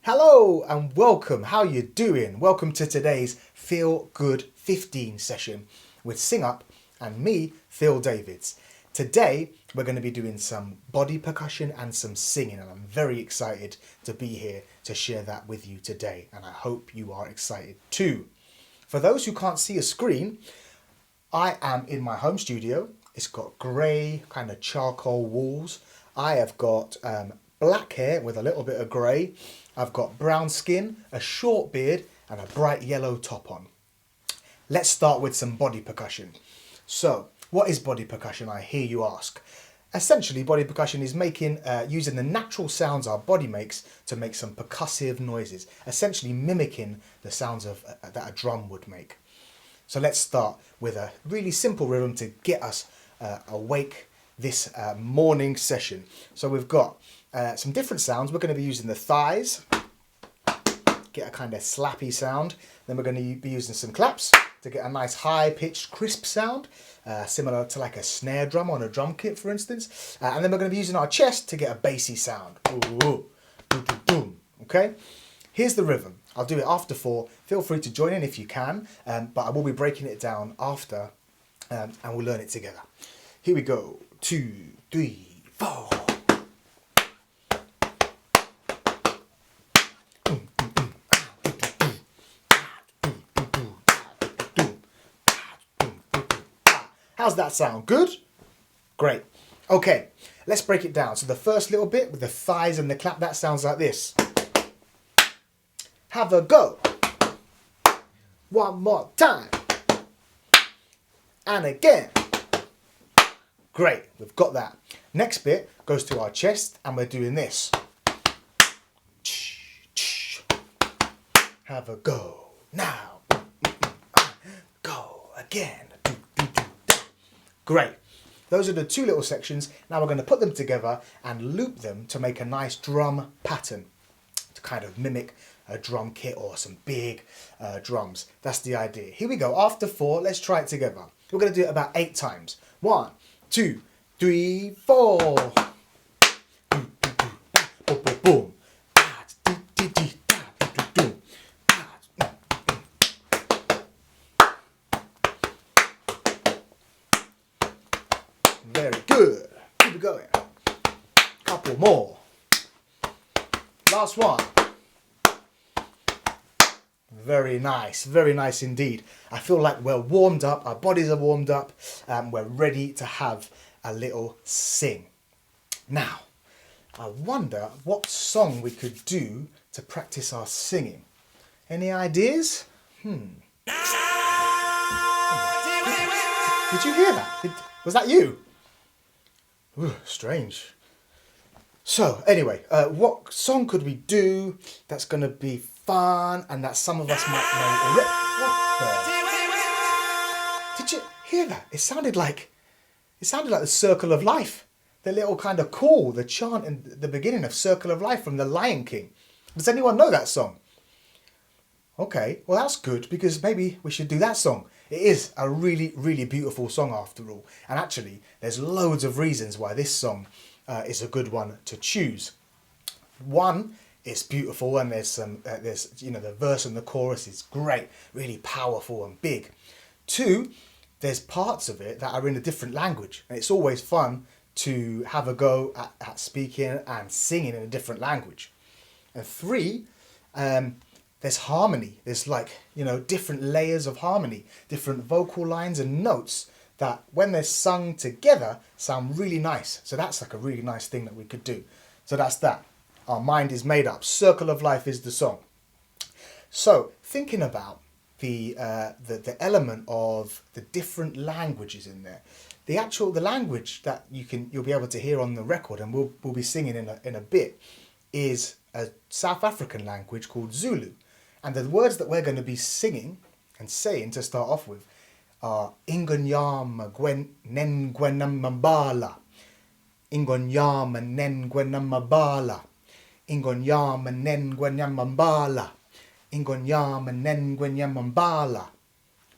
Hello and welcome. How you doing? Welcome to today's Feel Good 15 session with Sing Up and me, Phil Davids. Today we're going to be doing some body percussion and some singing, and I'm very excited to be here to share that with you today, and I hope you are excited too. For those who can't see a screen, I am in my home studio. It's got grey kind of charcoal walls. I have got black hair with a little bit of grey. I've got brown skin, a short beard and a bright yellow top on. Let's start with some body percussion. So, what is body percussion, I hear you ask? Essentially, body percussion is using the natural sounds our body makes to make some percussive noises, essentially mimicking the sounds that a drum would make. So let's start with a really simple rhythm to get us awake this morning session. So we've got some different sounds. We're going to be using the thighs, get a kind of slappy sound. Then we're going to be using some claps to get a nice high-pitched, crisp sound, similar to like a snare drum on a drum kit, for instance. And then we're going to be using our chest to get a bassy sound. Ooh, okay? Here's the rhythm. I'll do it after 4. Feel free to join in if you can, but I will be breaking it down after, and we'll learn it together. Here we go. 2, 3, 4. How's that sound? Good? Great. Okay, let's break it down. So the first little bit with the thighs and the clap, that sounds like this. Have a go. One more time. And again. Great, we've got that. Next bit goes to our chest and we're doing this. Have a go. Now. Go again. Great. Those are the 2 little sections. Now we're going to put them together and loop them to make a nice drum pattern to kind of mimic a drum kit or some big drums. That's the idea. Here we go. After 4, let's try it together. We're going to do it about 8 times. 1, 2, 3, 4. Boom. Very good. Keep it going. Couple more. Last one. Very nice indeed. I feel like we're warmed up, our bodies are warmed up, and we're ready to have a little sing. Now, I wonder what song we could do to practice our singing. Any ideas? Did you hear that? Was that you? Ooh, strange. So, anyway, what song could we do that's going to be fun and that some of us might know already? What the? Did you hear that? It sounded like the Circle of Life. The little kind of call, the chant in the beginning of Circle of Life from The Lion King. Does anyone know that song? Okay, well that's good because maybe we should do that song. It is a really, really beautiful song after all. And actually, there's loads of reasons why this song is a good one to choose. One, it's beautiful and there's the verse and the chorus is great, really powerful and big. 2, there's parts of it that are in a different language, and it's always fun to have a go at speaking and singing in a different language. And 3, there's harmony. There's different layers of harmony, different vocal lines and notes that when they're sung together sound really nice. So that's like a really nice thing that we could do. So that's that. Our mind is made up. Circle of Life is the song. So thinking about the element of the different languages in there, the language that you'll be able to hear on the record, and we'll be singing in a bit, is a South African language called Zulu, and the words that we're going to be singing and saying to start off with are Ingonyama Nengwenamabala, Ingonyama Nengwenamabala, Ingonyama Nengwenamabala, Ingonyama Nengwenamabala.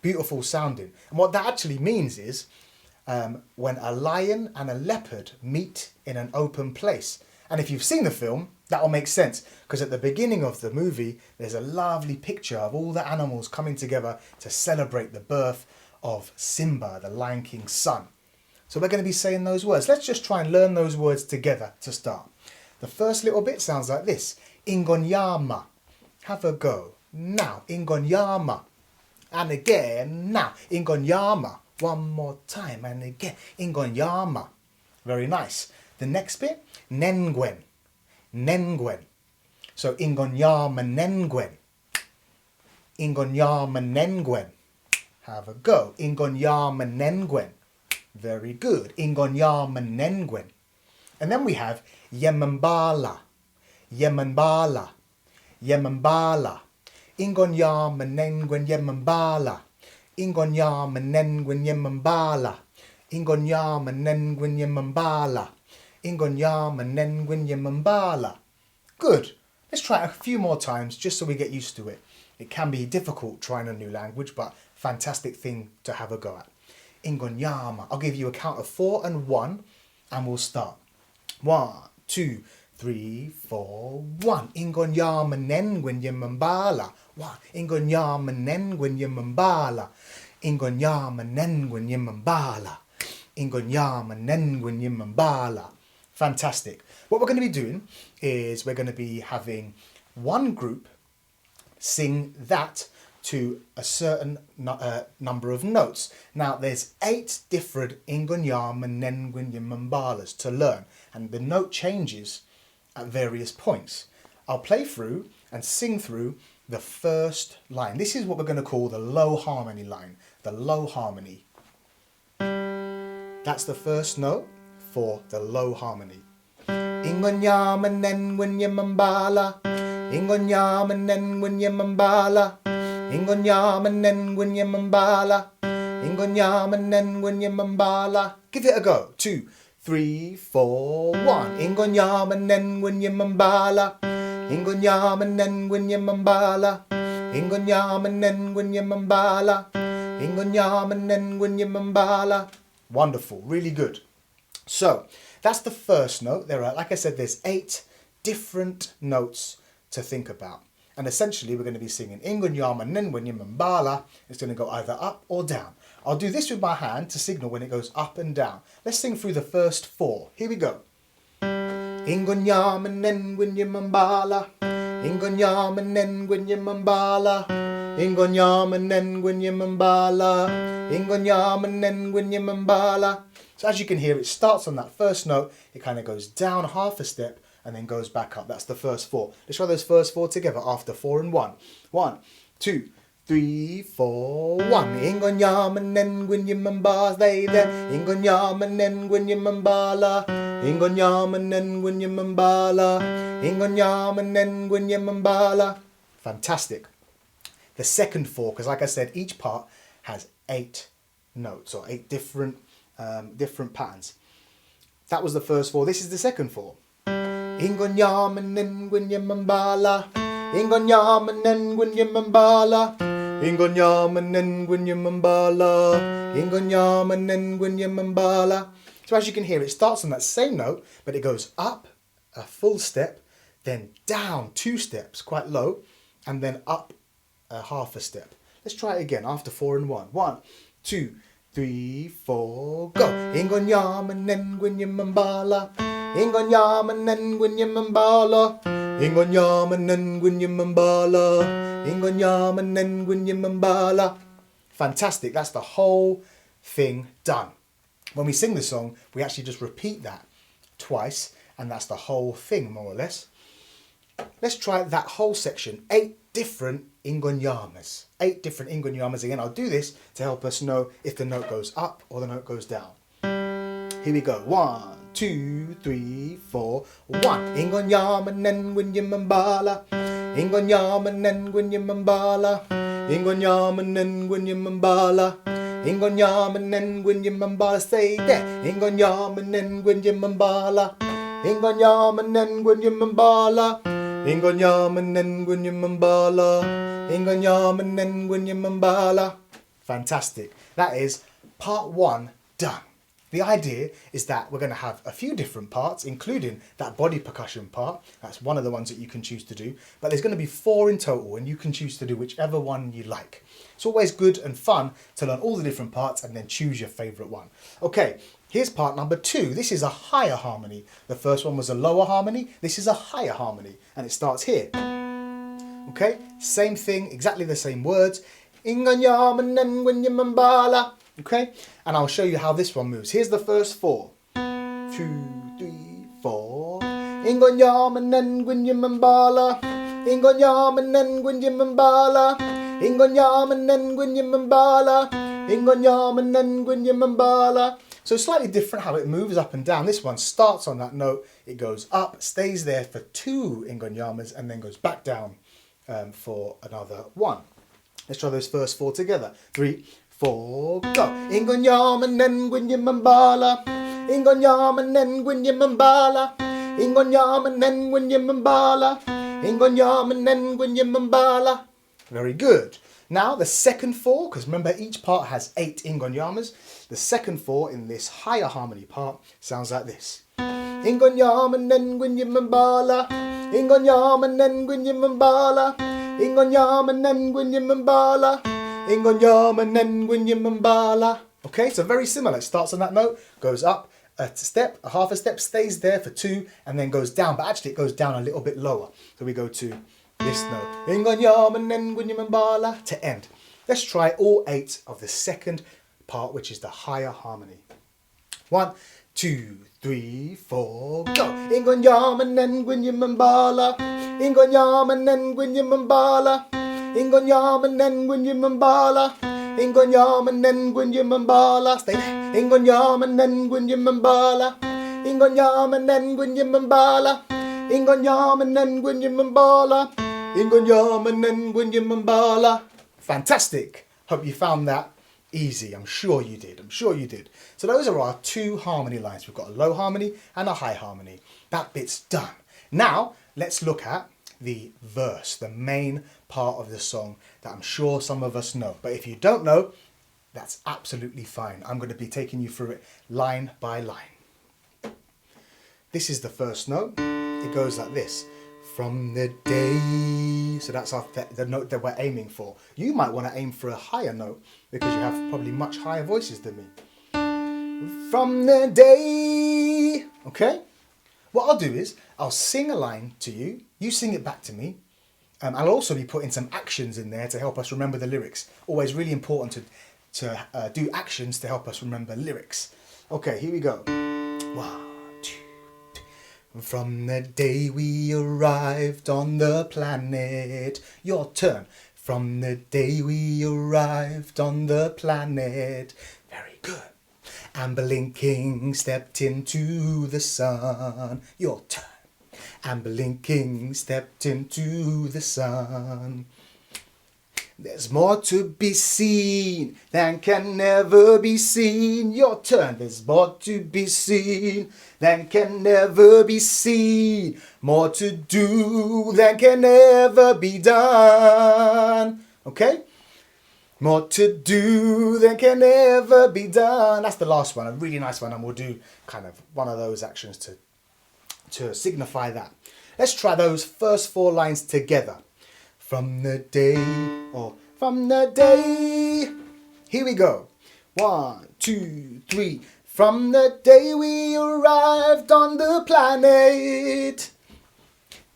Beautiful sounding. And what that actually means is when a lion and a leopard meet in an open place. And if you've seen the film, That'll make sense because at the beginning of the movie, there's a lovely picture of all the animals coming together to celebrate the birth of Simba, the Lion King's son. So we're going to be saying those words. Let's just try and learn those words together to start. The first little bit sounds like this. Ingonyama. Have a go. Now. Ingonyama. And again. Now. Ingonyama. One more time and again. Ingonyama. Very nice. The next bit. Nengwen. Nengwen. So ingonyama nengwen. Ingonyama nengwen. Have a go. Ingonyama nengwen. Very good. Ingonyama nengwen. And then we have yemambala. Yemambala. Yemambala. Ingonyama nengwen yemambala. Ingonyama nengwen yemambala. Ingonyama nengwen yemambala. Ingonyama nengwen yemambala. Good. Let's try it a few more times just so we get used to it. It can be difficult trying a new language, but fantastic thing to have a go at. Ingonyama. I'll give you a count of 4 and 1 and we'll start. 1, 2, 3, 4, 1. Ingonyama nengwen yemambala. 1. Ingonyama nengwen yemambala. Ingonyama nengwen yemambala. Ingonyama nengwen yemambala. Fantastic. What we're going to be doing is we're going to be having one group sing that to a certain number of notes. Now there's 8 different Ingonyama nengwen yemambalas to learn, and the note changes at various points. I'll play through and sing through the first line. This is what we're going to call the low harmony line. The low harmony. That's the first note for the low harmony. Ingonyama nengwen yemambala. Ingonyama nengwen yemambala. Ingonyama nengwen yemambala. Ingonyama nengwen yemambala. Give it a go. 2, 3, 4, 1. Ingonyama nengwen yemambala. Ingonyama nengwen yemambala. Ingonyama nengwen yemambala. Ingonyama nengwen yemambala. Wonderful, really good. So that's the first note. There are, like I said, there's 8 different notes to think about. And essentially we're going to be singing Ingonyama nengwen yemambala. It's going to go either up or down. I'll do this with my hand to signal when it goes up and down. Let's sing through the first 4. Here we go. Ingonyama nengwen yemambala. Ingonyama nengwen yemambala. Ingonyama nengwen yemambala. Ingonyama nengwen yemambala. So as you can hear, it starts on that first note, it kind of goes down half a step and then goes back up. That's the first 4. Let's try those first 4 together after 4 and 1. 1, 2, 3, 4, 1. Ingonyama nengwen yemambala. Stay there. Ingonyama nengwen yemambala. Ingonyama nengwen yemambala. Ingonyama nengwen yemambala. Fantastic. The second 4, because like I said, each part has 8 notes or 8 different patterns. That was the first 4. This is the second 4. Ingonyama nengwen yemambala. Ingonyama nengwen yemambala. Ingonyama nengwen yemambala. Ingonyama nengwen yemambala. So as you can hear, it starts on that same note, but it goes up a full step, then down 2 steps, quite low, and then up a half a step. Let's try it again after 4 and 1. 1, 2, 3, 4, go. Ingonyama nengwen yemambala. Ingonyama nengwen yemambala. Ingonyama nengwen yemambala. Ingonyama nengwen yemambala. Fantastic. That's the whole thing done. When we sing the song, we actually just repeat that twice, and that's the whole thing, more or less. Let's try that whole section. 8 different Ingonyamas. 8 different Ingonyamas. Again, I'll do this to help us know if the note goes up or the note goes down. Here we go. 1, 2, 3, 4. 1. Ingonyama nengwen yemambala. Ingonyama nengwen yemambala. Ingonyama nengwen yemambala. Ingonyama nengwen yemambala. Stay there. Ingonyama nengwen yemambala. Ingonyama nengwen yemambala. Ingonyama nengwen yemambala. Ingonyama nengwen yemambala. Fantastic. That is part 1 done. The idea is that we're going to have a few different parts, including that body percussion part. That's one of the ones that you can choose to do. But there's going to be 4 in total, and you can choose to do whichever one you like. It's always good and fun to learn all the different parts and then choose your favourite one. Okay, here's part number 2. This is a higher harmony. The first one was a lower harmony. This is a higher harmony, and it starts here. Okay, same thing, exactly the same words. Okay, and I'll show you how this one moves. Here's the first 4. 2, 3, 4. Ingonyamanen Gwinyamambala. Ingonyamanen Gwinyamambala. Ingonyamanen Gwinyamambala. Ingonyamanen Gwinyamambala. So slightly different how it moves up and down. This one starts on that note, it goes up, stays there for 2 Ingonyamas, and then goes back down for another 1. Let's try those first 4 together. 3, 4, go. Ingonyamanen Gwinyamambala. Ingonyamanen Gwinyamambala. Ingonyamanen Gwinyamambala. Ingonyamanen Gwinyamambala. Very good. Now the second 4, because remember each part has 8 Ingonyamas. The second 4 in this higher harmony part sounds like this. Ingonyamanen Gwinyamambala. Ingonyamanen Gwinyamambala. Ingonyamanen Gwinyamambala. Ingonyamanen Gwinyamambala. Okay, so very similar. It starts on that note, goes up a step, a half a step, stays there for 2, and then goes down. But actually it goes down a little bit lower. So we go to this note. Ingonyamanen Gwinyamambala to end. Let's try all 8 of the second part, which is the higher harmony. 1, 2, 3, 4, go. Ingonyamanen Gwinyamambala. Ingonyamanen Gwinyamambala. Ingonyamanen Gwinyamambala. Ingonyamanen Gwinyamambala. Stay there. Ingonyamanen Gwinyamambala. Ingonyamanen Gwinyamambala. Ingonyamanen Gwinyamambala. Ingonyamanen Gwinyamambala. Fantastic. Hope you found that easy. I'm sure you did. I'm sure you did. So those are our 2 harmony lines. We've got a low harmony and a high harmony. That bit's done. Now, let's look at the verse, the main part of the song that I'm sure some of us know. But if you don't know, that's absolutely fine. I'm going to be taking you through it line by line. This is the first note. It goes like this. From the day. So that's the note that we're aiming for. You might want to aim for a higher note because you have probably much higher voices than me. From the day. Okay? What I'll do is I'll sing a line to you. You sing it back to me. I'll also be putting some actions in there to help us remember the lyrics. Always really important to do actions to help us remember lyrics. Okay, here we go. 1, 2, 3. From the day we arrived on the planet. Your turn. From the day we arrived on the planet. Very good. And blinking stepped into the sun. Your turn. And blinking stepped into the sun. There's more to be seen than can never be seen. Your turn. There's more to be seen than can never be seen. More to do than can ever be done. Okay? More to do than can ever be done. That's the last one, a really nice one, and we'll do kind of one of those actions to signify that. Let's try those first 4 lines together. From the day, or from the day. Here we go. 1, 2, 3. From the day we arrived on the planet.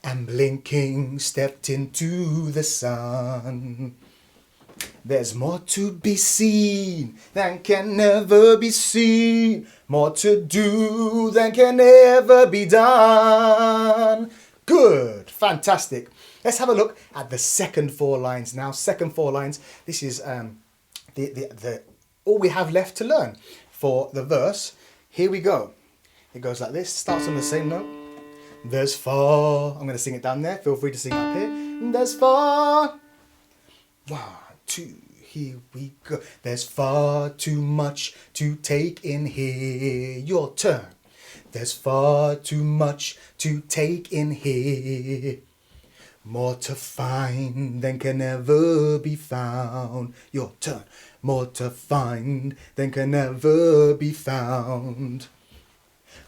And blinking stepped into the sun. There's more to be seen than can never be seen. More to do than can ever be done. Good, fantastic. Let's have a look at the second 4 lines now. Second 4 lines. This is all we have left to learn for the verse. Here we go. It goes like this. Starts on the same note. There's far. I'm going to sing it down there. Feel free to sing up here. There's far. 1, 2, here we go. There's far too much to take in here. Your turn. There's far too much to take in here. More to find than can ever be found. Your turn. More to find than can ever be found.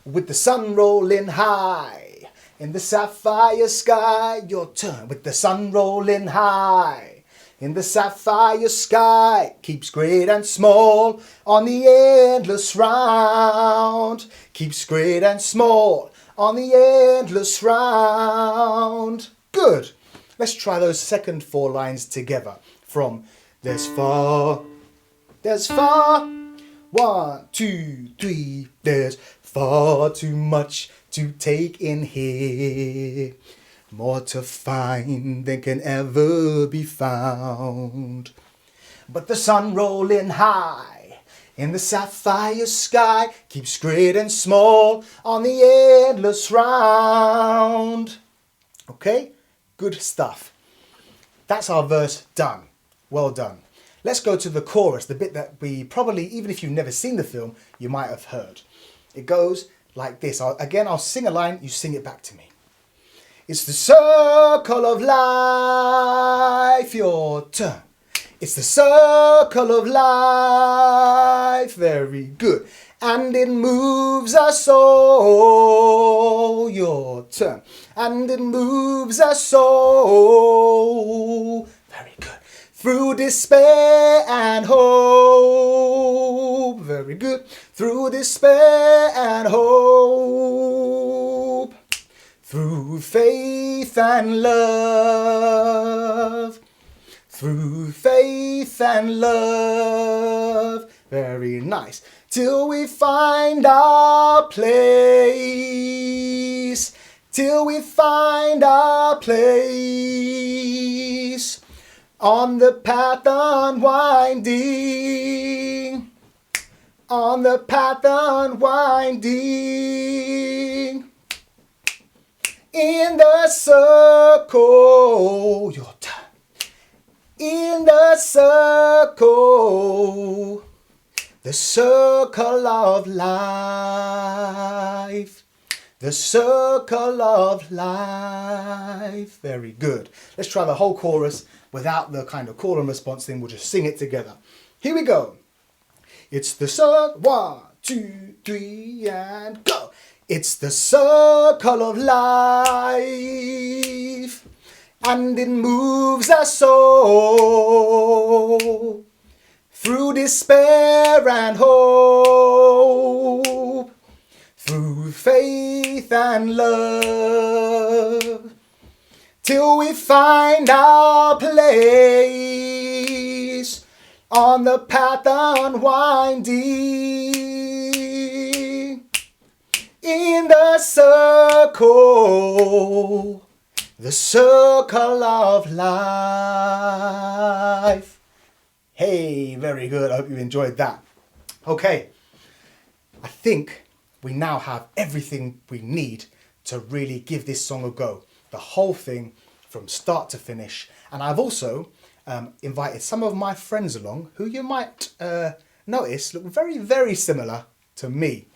With the sun rolling high in the sapphire sky. Your turn. With the sun rolling high in the sapphire sky. Keeps great and small on the endless round. Keeps great and small on the endless round. Good. Let's try those second 4 lines together. From there's far, 1, 2, 3, there's far too much to take in here. More to find than can ever be found. But the sun rolling high in the sapphire sky keeps great and small on the endless round. Okay? Good stuff. That's our verse done. Well done. Let's go to the chorus, the bit that we probably, even if you've never seen the film, you might have heard. It goes like this. I'll sing a line, you sing it back to me. It's the circle of life, your turn. It's the circle of life, very good. And it moves us all, your turn. And it moves us all, very good. Through despair and hope, very good. Through despair and hope. Through faith and love. Through faith and love. Very nice. Till we find our place. Till we find our place. On the path unwinding. On the path unwinding. In the circle, your turn. In the circle of life. The circle of life. Very good. Let's try the whole chorus without the kind of call and response thing. We'll just sing it together. Here we go. It's the circle. 1, 2, 3, and go. It's the circle of life, and it moves us all through despair and hope, through faith and love, till we find our place on the path unwinding. In the circle of life. Hey, very good. I hope you enjoyed that. Okay, I think we now have everything we need to really give this song a go. The whole thing from start to finish. And I've also invited some of my friends along who you might notice look very, very similar to me.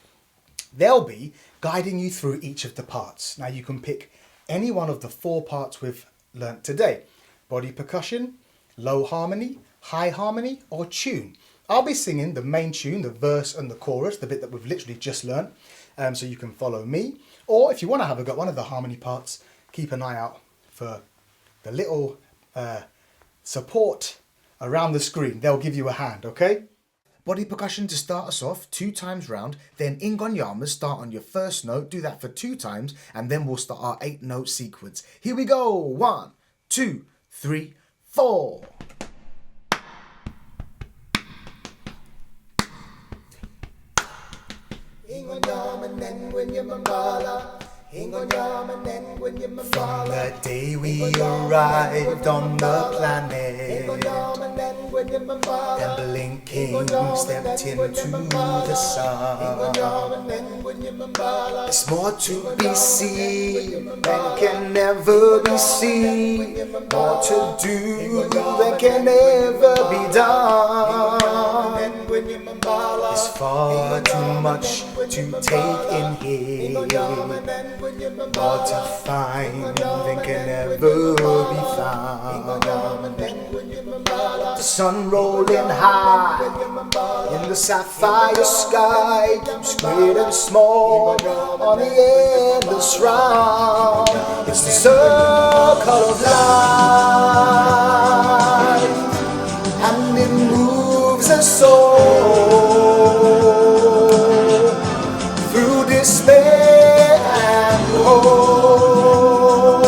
They'll be guiding you through each of the parts. Now you can pick any one of the 4 parts we've learnt today. Body percussion, low harmony, high harmony, or tune. I'll be singing the main tune, the verse and the chorus, the bit that we've literally just learnt, so you can follow me. Or if you want to have a go at one of the harmony parts, keep an eye out for the little support around the screen. They'll give you a hand, okay? Body percussion to start us off 2 times round, then Ingonyama, start on your first note, do that for 2 times, and then we'll start our 8-note sequence. Here we go, 1, 2, 3, 4. From the day we arrived on the planet, and blinking stepped into the sun. There's more to be seen than can never be seen, more to do than can ever be done. It's far too much to take in here. Hard to find and can never be found. The sun rolling high in the sapphire sky keeps great and small on the endless round. It's the circle of life, and it moves us soul through despair and hope,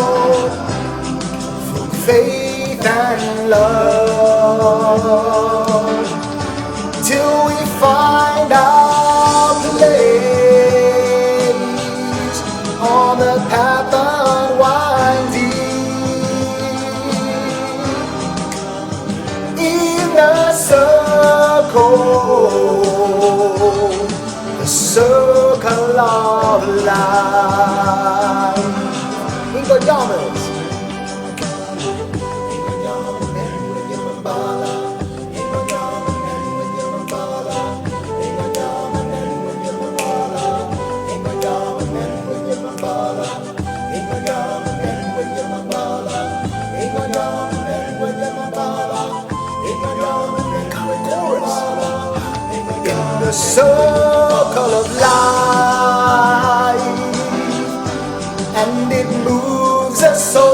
through faith and love, till we find our place on the path unwinding. In the circle of life. In the Yamas. The circle of life, and it moves us soul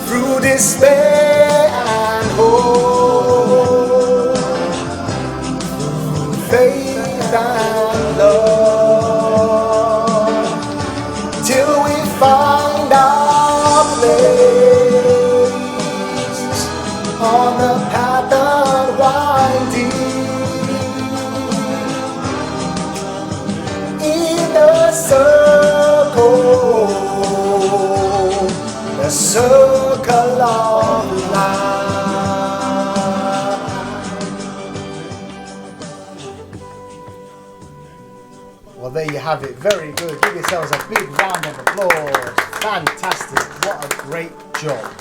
through despair and hope, through faith and love, till we find our place on the path unwinding. In the circle of life. Well, there you have it. Very good. Give yourselves a big round of applause. Fantastic. What a great job.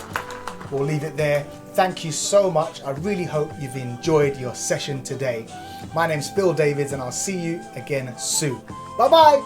We'll leave it there. Thank you so much. I really hope you've enjoyed your session today. My name's Phil Davids, and I'll see you again soon. Bye bye.